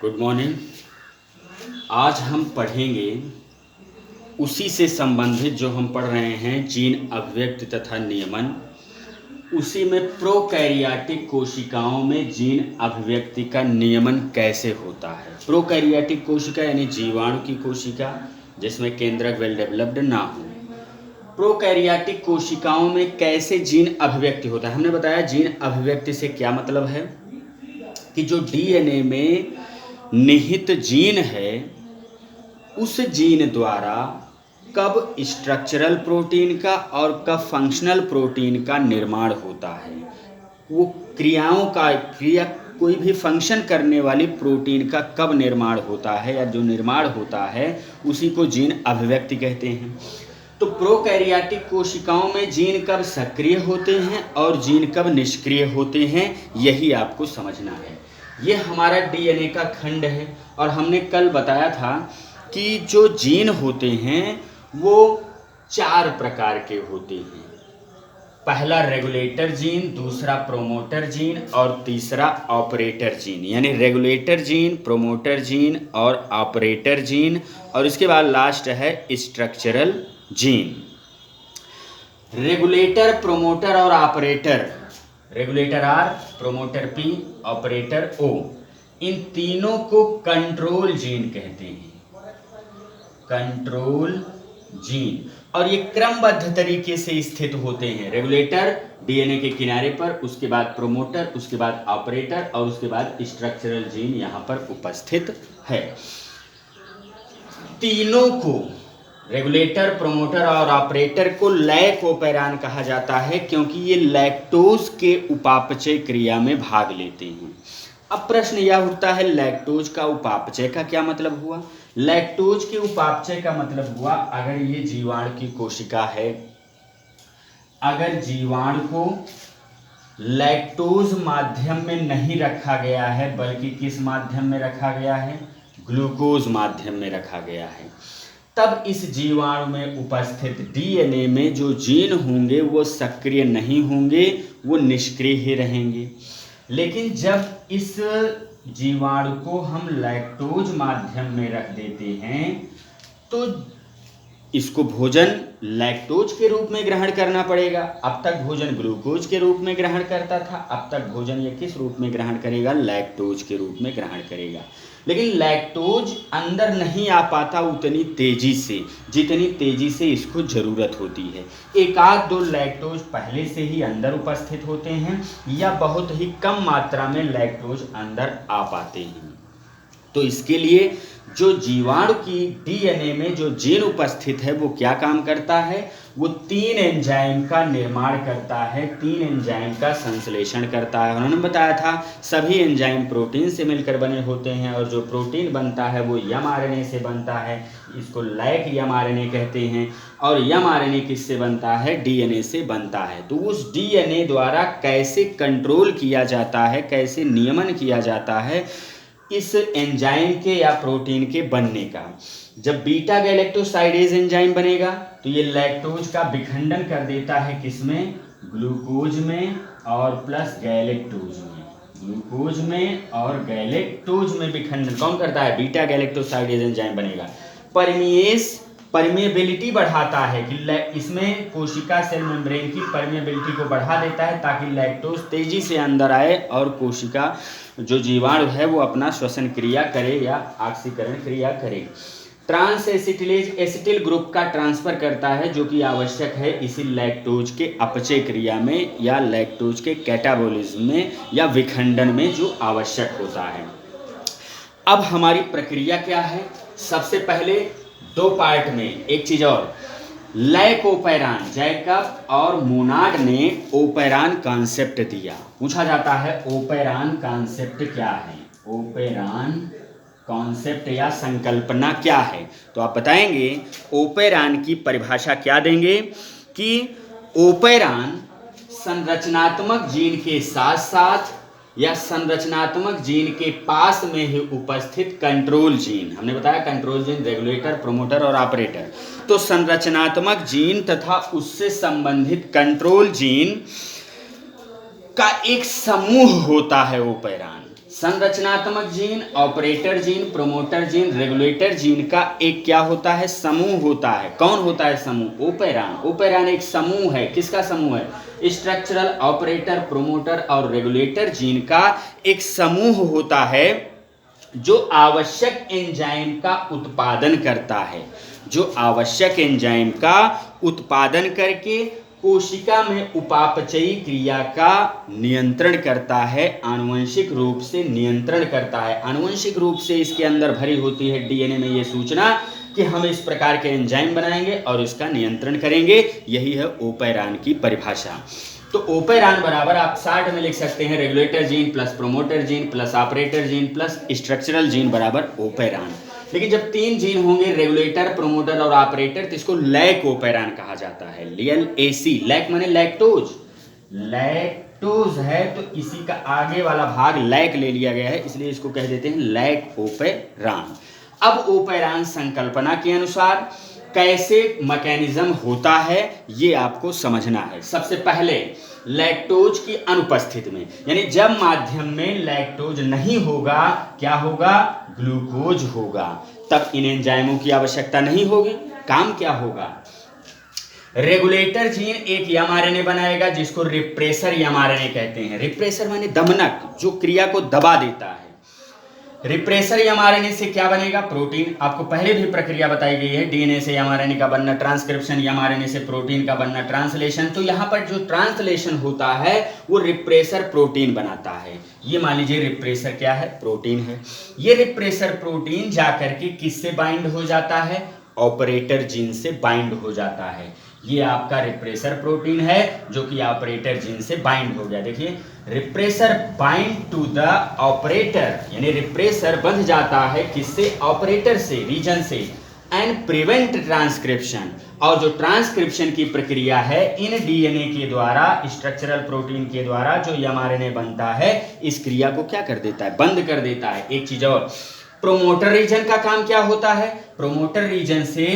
Good morning. आज हम पढ़ेंगे उसी से संबंधित जो हम पढ़ रहे हैं जीन अभिव्यक्ति तथा नियमन। उसी में प्रोकैरियोटिक कोशिकाओं में जीन अभिव्यक्ति का नियमन कैसे होता है। प्रोकैरियोटिक कोशिका यानी जीवाणु की कोशिका जिसमें केंद्रक वेल डेवलप्ड ना हो। प्रोकैरियोटिक कोशिकाओं में कैसे जीन अभिव्यक्ति होता है। हमने बताया जीन अभिव्यक्ति से क्या मतलब है कि जो डीएनए में निहित जीन है उस जीन द्वारा कब स्ट्रक्चरल प्रोटीन का और कब फंक्शनल प्रोटीन का निर्माण होता है। वो क्रिया कोई भी फंक्शन करने वाली प्रोटीन का कब निर्माण होता है या जो निर्माण होता है उसी को जीन अभिव्यक्ति कहते हैं। तो प्रोकैरियोटिक कोशिकाओं में जीन कब सक्रिय होते हैं और जीन कब निष्क्रिय होते हैं, यही आपको समझना है। ये हमारा डीएनए का खंड है और हमने कल बताया था कि जो जीन होते हैं वो 4 प्रकार के होते हैं। पहला रेगुलेटर जीन, दूसरा प्रोमोटर जीन और तीसरा ऑपरेटर जीन। यानी रेगुलेटर जीन, प्रोमोटर जीन और ऑपरेटर जीन, और इसके बाद लास्ट है स्ट्रक्चरल जीन। रेगुलेटर, प्रोमोटर और operator, regulator R, promoter P, operator O, इन तीनों को कंट्रोल जीन कहते हैं। कंट्रोल जीन, और ये क्रमबद्ध तरीके से स्थित होते हैं। रेगुलेटर डीएनए के किनारे पर, उसके बाद प्रोमोटर, उसके बाद ऑपरेटर और उसके बाद स्ट्रक्चरल जीन यहां पर उपस्थित है। तीनों को, रेगुलेटर, प्रोमोटर और ऑपरेटर को लैकोपेरान कहा जाता है क्योंकि ये लैक्टोज के उपापचय क्रिया में भाग लेते हैं। अब प्रश्न यह उठता है लैक्टोज का उपापचय का क्या मतलब हुआ। लैक्टोज के उपापचय का मतलब हुआ अगर ये जीवाणु की कोशिका है, अगर जीवाणु को लैक्टोज माध्यम में नहीं रखा गया है बल्कि किस माध्यम में रखा गया है, ग्लूकोज माध्यम में रखा गया है, तब इस जीवाणु में उपस्थित डीएनए में जो जीन होंगे वो सक्रिय नहीं होंगे, वो निष्क्रिय ही रहेंगे। लेकिन जब इस जीवाणु को हम लैक्टोज माध्यम में रख देते हैं तो इसको भोजन लैक्टोज के रूप में ग्रहण करना पड़ेगा। अब तक भोजन ग्लूकोज के रूप में ग्रहण करता था, अब तक भोजन ये किस रूप में ग्रहण करेगा, लैक्टोज के रूप में ग्रहण करेगा। लेकिन लैक्टोज अंदर नहीं आ पाता उतनी तेजी से जितनी तेजी से इसको ज़रूरत होती है। एक आध दो लैक्टोज पहले से ही अंदर उपस्थित होते हैं या बहुत ही कम मात्रा में लैक्टोज अंदर आ पाते हैं। तो इसके लिए जो जीवाणु की डीएनए में जो जीन उपस्थित है वो क्या काम करता है, वो 3 एंजाइम का निर्माण करता है, 3 एंजाइम का संश्लेषण करता है। उन्होंने बताया था सभी एंजाइम प्रोटीन से मिलकर बने होते हैं और जो प्रोटीन बनता है वो एमआरएनए से बनता है, इसको लैक एमआरएनए कहते हैं। और एमआरएनए किससे बनता है, डीएनए से बनता है। तो उस डीएनए द्वारा कैसे कंट्रोल किया जाता है, कैसे नियमन किया जाता है इस एंजाइम के या प्रोटीन के बनने का। जब बीटा गैलेक्टोसाइडेज एंजाइम बनेगा तो ये लैक्टोज का विखंडन कर देता है किसमें, ग्लूकोज में और प्लस गैलेक्टोज में। ग्लूकोज में और गैलेक्टोज में विखंडन कौन करता है, बीटा गैलेक्टोसाइडेज एंजाइम बनेगा। परमिएबिलिटी बढ़ाता है कि इसमें कोशिका सेल मेम्ब्रेन की परमिएबिलिटी को बढ़ा देता है ताकि लैक्टोज तेजी से अंदर आए और कोशिका जो जीवाणु है वो अपना श्वसन क्रिया करे या ऑक्सीकरण क्रिया करे। ट्रांस एसिटिलेज एसिटिल ग्रुप का ट्रांसफर करता है जो कि आवश्यक है इसी लैक्टोज के अपचय क्रिया में या लैक्टोज के कैटाबोलिज्म में या विखंडन में जो आवश्यक होता है। अब हमारी प्रक्रिया क्या है, सबसे पहले 2 पार्ट में एक चीज और, लैकोपेरान, जैकब और मोनाड ने ओपेरान कॉन्सेप्ट दिया। पूछा जाता है ओपेरान कॉन्सेप्ट क्या है, ओपेरान कॉन्सेप्ट या संकल्पना क्या है। तो आप बताएंगे ओपेरान की परिभाषा क्या देंगे कि ओपेरान संरचनात्मक जीन के साथ साथ या संरचनात्मक जीन के पास में ही उपस्थित कंट्रोल जीन, हमने बताया कंट्रोल जीन रेगुलेटर, प्रोमोटर और ऑपरेटर, तो संरचनात्मक जीन तथा उससे संबंधित कंट्रोल जीन का एक समूह होता है ओपेरान। संरचनात्मक gene, operator gene, promoter gene, regulator gene का एक क्या होता है, समूह होता है। कौन होता है समूह? ओपेरान। ओपेरान एक समूह है। किसका समूह है? स्ट्रक्चरल, ऑपरेटर, प्रोमोटर और रेगुलेटर जीन का एक समूह होता है जो आवश्यक एंजाइम का उत्पादन करता है, जो आवश्यक एंजाइम का उत्पादन करके कोशिका में उपापचयी क्रिया का नियंत्रण करता है, आनुवंशिक रूप से नियंत्रण करता है। आनुवंशिक रूप से इसके अंदर भरी होती है डीएनए में ये सूचना कि हम इस प्रकार के एंजाइम बनाएंगे और इसका नियंत्रण करेंगे। यही है ओपेरान की परिभाषा। तो ओपेरान बराबर आप शार्ट में लिख सकते हैं regulator gene plus promoter gene plus operator gene plus structural gene बराबर ओपेरान। लेकिन जब 3 जीन होंगे, रेगुलेटर, प्रोमोटर और ऑपरेटर, तो इसको लैक ओपेरान कहा जाता है। LAC, लैक माने लैक्टोज, लैक्टोज है तो इसी का आगे वाला भाग लैक ले लिया गया है, इसलिए इसको कह देते हैं लैक ओपेरान। अब ओपेरान संकल्पना के अनुसार कैसे मैकेनिज्म होता है ये आपको समझना है। सबसे पहले लैक्टोज की अनुपस्थिति में, यानी जब माध्यम में लैक्टोज नहीं होगा, क्या होगा? ग्लूकोज होगा। तब इन एंजाइमों की आवश्यकता नहीं होगी। काम क्या होगा? रेगुलेटर जीन एक एमआरएनए बनाएगा जिसको रिप्रेसर एमआरएनए कहते हैं। रिप्रेसर माने दमनक, जो क्रिया को दबा देता है। रिप्रेसर एमआरएनए से क्या बनेगा? प्रोटीन। आपको पहले भी प्रक्रिया बताई गई है, डीएनए से एमआरएनए का बनना ट्रांसक्रिप्शन, एमआरएनए से प्रोटीन का बनना ट्रांसलेशन। तो यहाँ पर जो ट्रांसलेशन होता है वो रिप्रेसर प्रोटीन बनाता है। ये मान लीजिए रिप्रेसर क्या है? प्रोटीन है। ये रिप्रेसर प्रोटीन जाकर के किससे बाइंड हो जाता है? ऑपरेटर जीन से बाइंड हो जाता है। ये आपका रिप्रेसर प्रोटीन है जो कि ऑपरेटर जीन से बाइंड हो गया। देखिए, repressor bind to the operator, यानी रिप्रेसर बंध जाता है किससे? ऑपरेटर से, रीजन से, एंड प्रिवेंट ट्रांसक्रिप्शन। और जो ट्रांसक्रिप्शन की प्रक्रिया है इन डीएनए के द्वारा, स्ट्रक्चरल प्रोटीन के द्वारा जो एमआरएनए बनता है, इस क्रिया को क्या कर देता है? बंद कर देता है। एक चीज और, प्रोमोटर रीजन का काम क्या होता है? प्रोमोटर रीजन से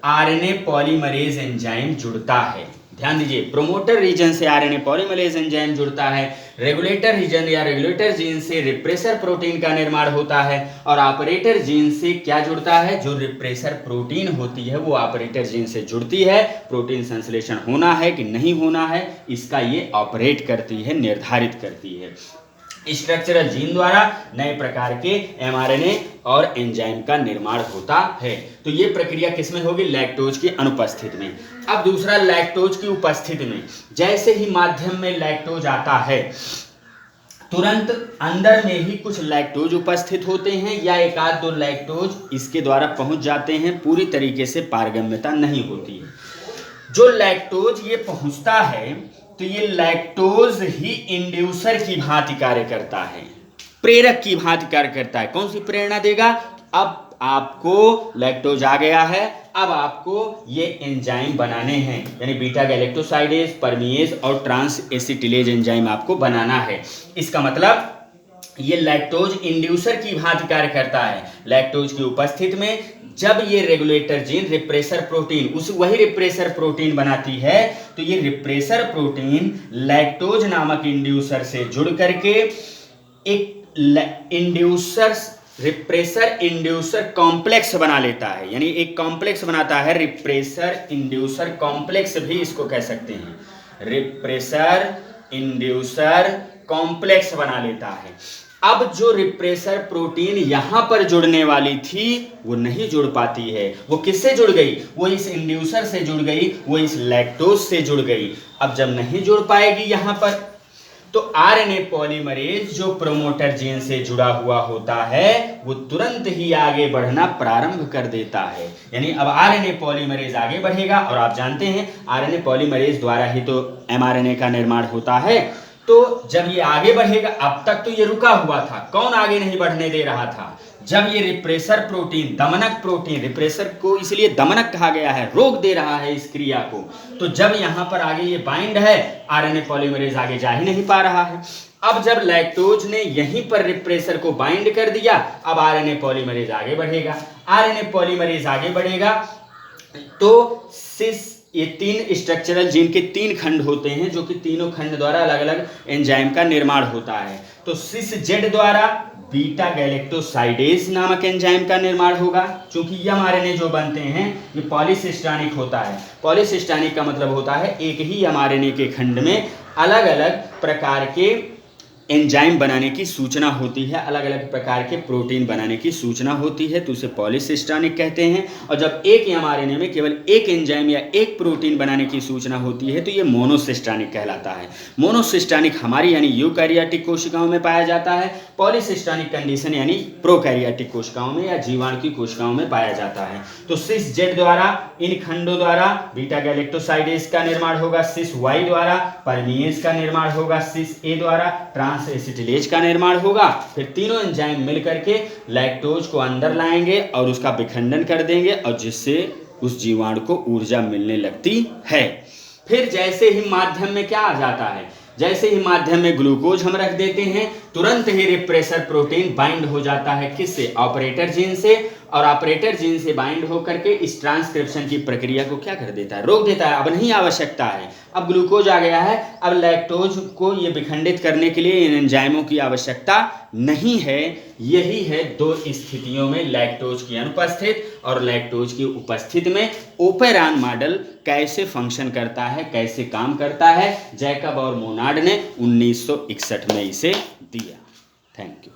आरएनए पॉलीमरेज एंजाइम जुड़ता है। ध्यान दीजिए, प्रोमोटर रीजन से आरएनए पॉलीमरेज एंजाइम जुड़ता है। रेगुलेटर रीजन या रेगुलेटर जीन से रिप्रेसर प्रोटीन का निर्माण होता है। और ऑपरेटर जीन से क्या जुड़ता है? जो रिप्रेसर प्रोटीन होती है वो ऑपरेटर जीन से जुड़ती है। प्रोटीन संश्लेषण होना है कि नहीं होना है, इसका ये ऑपरेट करती है, निर्धारित करती है। स्ट्रक्चरल जीन द्वारा नए प्रकार के एमआरएनए और एंजाइम का निर्माण होता है। तो ये प्रक्रिया किसमें होगी? लैक्टोज की अनुपस्थिति में। अब दूसरा, लैक्टोज की उपस्थिति में। जैसे ही माध्यम में लैक्टोज आता है, तुरंत अंदर में ही कुछ लैक्टोज उपस्थित होते हैं या एक आध दो लैक्टोज इसके द्वारा पहुंच जाते हैं, पूरी तरीके से पारगम्यता नहीं होती है। जो लैक्टोज ये पहुंचता है तो ये लैक्टोज ही इंड्यूसर की भांति कार्य करता है, प्रेरक की भांति कार्य करता है। कौन सी प्रेरणा देगा? अब आपको लैक्टोज आ गया है, अब आपको ये एंजाइम बनाने हैं, यानी बीटा गैलेक्टोसाइडेज, परमीएज और ट्रांस एसिटिलेज एंजाइम आपको बनाना है। इसका मतलब ये लैक्टोज इंड्यूसर की भांति कार्य करता है। लैक्टोज की उपस्थिति में जब ये रेगुलेटर जीन रिप्रेसर प्रोटीन, उस वही रिप्रेसर प्रोटीन बनाती है, तो ये रिप्रेसर प्रोटीन लैक्टोज नामक इंड्यूसर से जुड़ करके एक रिप्रेसर इंड्यूसर कॉम्प्लेक्स बना लेता है, यानी एक कॉम्प्लेक्स बनाता है। रिप्रेसर इंड्यूसर कॉम्प्लेक्स भी इसको कह सकते हैं, रिप्रेसर इंड्यूसर कॉम्प्लेक्स बना लेता है। अब जो रिप्रेसर प्रोटीन यहां पर जुड़ने वाली थी वो नहीं जुड़ पाती है। वो किससे जुड़ गई? वो इस इंड्यूसर से जुड़ गई, वो इस लैक्टोज से जुड़ गई। अब जब नहीं जुड़ पाएगी यहां पर, तो आरएनए पॉलीमरेज जो प्रोमोटर जीन से जुड़ा हुआ होता है वो तुरंत ही आगे बढ़ना प्रारंभ कर देता है। यानी अब आरएनए पॉलीमरेज आगे बढ़ेगा, और आप जानते हैं आरएनए पॉलीमरेज द्वारा ही तो एमआरएनए का निर्माण होता है। तो जब ये आगे बढ़ेगा, अब तक तो ये रुका हुआ था, कौन आगे नहीं बढ़ने दे रहा था? जब ये रिप्रेसर प्रोटीन, दमनक प्रोटीन, रिप्रेसर को इसलिए दमनक कहा गया है, रोक दे रहा है इस क्रिया को। तो जब यहां पर आगे ये बाइंड है, आरएनए पॉलीमरेज आगे जा ही नहीं पा रहा है। अब जब लैक्टोज ने यहीं पर रिप्रेसर को बाइंड कर दिया, अब आरएनए पॉलीमरेज आगे बढ़ेगा। आरएनए पॉलीमरेज आगे बढ़ेगा तो सिस, ये 3 स्ट्रक्चरल जीन के 3 खंड होते हैं, जो कि तीनों खंड द्वारा अलग अलग एंजाइम का निर्माण होता है। तो सिस जेड द्वारा बीटा गैलेक्टोसाइडेज नामक एंजाइम का निर्माण होगा। क्योंकि ये एमआरएनए जो बनते हैं ये पॉलीसिस्टानिक होता है। पॉलीसिस्टानिक का मतलब होता है एक ही एमआरएनए के खंड में अलग अलग प्रकार के एंजाइम बनाने की सूचना होती है, अलग अलग प्रकार के प्रोटीन बनाने की सूचना होती है, तो उसे पॉलीसिस्टानिक कहते हैं। और जब एक एमआरएनए में केवल एक एंजाइम या एक प्रोटीन बनाने की सूचना होती है तो ये मोनोसिस्टानिक कहलाता है। मोनोसिस्टानिक हमारी यानी यूकैरियोटिक कोशिकाओं में पाया जाता है, पॉलीसिस्टानिक कंडीशन यानी प्रोकैरियोटिक कोशिकाओं में या जीवाणु की कोशिकाओं में पाया जाता है। तो सिस जेड द्वारा इन खंडों द्वारा बीटा गैलेक्टोसाइडेज का निर्माण होगा, सिस वाई द्वारा परमीएज का निर्माण होगा, सिस ए द्वारा ट्रांस एसिटिलेज का निर्माण होगा। फिर तीनों एंजाइम मिलकर के लैक्टोज को अंदर लाएंगे और उसका विखंडन कर देंगे और जिससे उस जीवाणु को ऊर्जा मिलने लगती है। फिर जैसे ही माध्यम में क्या आ जाता है, जैसे ही माध्यम में ग्लूकोज हम रख देते हैं तुरंत ही रिप्रेसर प्रोटीन बाइंड हो जाता है, किससे? ऑपरेटर जीन से। और ऑपरेटर जीन से बाइंड होकर के इस ट्रांसक्रिप्शन की प्रक्रिया को क्या कर देता है? रोक देता है। अब नहीं आवश्यकता है, अब ग्लूकोज आ गया है, अब लैक्टोज को ये विखंडित करने के लिए इन एंजाइमों की आवश्यकता नहीं है। यही है दो स्थितियों में लैक्टोज की अनुपस्थित और लैक्टोज की उपस्थिति में ओपेरॉन मॉडल कैसे फंक्शन करता है, कैसे काम करता है। जैकब और मोनार्ड ने 1961 में इसे दिया। Thank you.